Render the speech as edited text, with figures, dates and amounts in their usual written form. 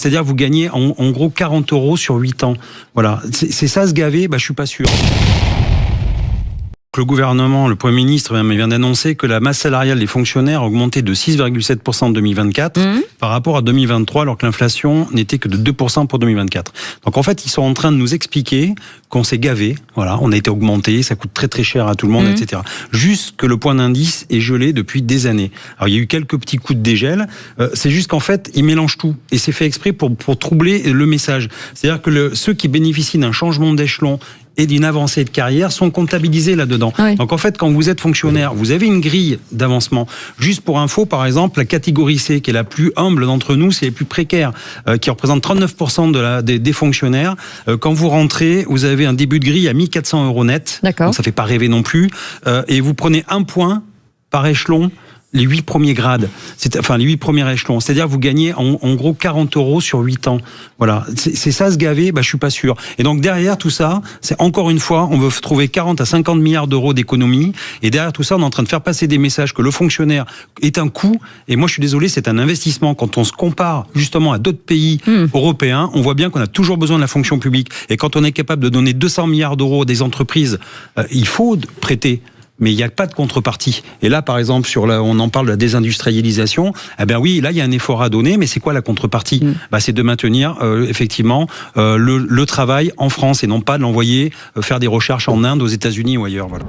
C'est-à-dire vous gagnez en gros 40 € sur 8 ans. Voilà, c'est ça se gaver, je suis pas sûr. Le gouvernement, le Premier ministre vient d'annoncer que la masse salariale des fonctionnaires a augmenté de 6,7% en 2024 par rapport à 2023, alors que l'inflation n'était que de 2% pour 2024. Donc en fait, ils sont en train de nous expliquer qu'on s'est gavé, voilà, on a été augmenté, ça coûte très très cher à tout le monde, etc. Juste que le point d'indice est gelé depuis des années. Alors il y a eu quelques petits coups de dégel, c'est juste qu'en fait, ils mélangent tout. Et c'est fait exprès pour troubler le message. C'est-à-dire que ceux qui bénéficient d'un changement d'échelon et d'une avancée de carrière sont comptabilisés là-dedans. Oui. Donc en fait, quand vous êtes fonctionnaire, vous avez une grille d'avancement. Juste pour info, par exemple, la catégorie C, qui est la plus humble d'entre nous, c'est les plus précaires, qui représente 39% des fonctionnaires. Quand vous rentrez, vous avez un début de grille à 1 400 € net. D'accord. Donc ça fait pas rêver non plus. Et vous prenez 1 point par échelon les 8 premiers grades, les 8 premiers échelons. C'est-à-dire vous gagnez en gros 40 € sur 8 ans. Voilà, c'est ça se gaver, je suis pas sûr. Et donc derrière tout ça, c'est encore une fois, on veut trouver 40 à 50 milliards d'euros d'économie. Et derrière tout ça, on est en train de faire passer des messages que le fonctionnaire est un coût. Et moi, je suis désolé, c'est un investissement. Quand on se compare justement à d'autres pays européens, on voit bien qu'on a toujours besoin de la fonction publique. Et quand on est capable de donner 200 milliards d'euros à des entreprises, il faut prêter. Mais il n'y a pas de contrepartie. Et là, par exemple, on en parle de la désindustrialisation. Oui, là, il y a un effort à donner, mais c'est quoi la contrepartie ? C'est de maintenir, effectivement, le travail en France et non pas de l'envoyer faire des recherches en Inde, aux États-Unis ou ailleurs. Voilà.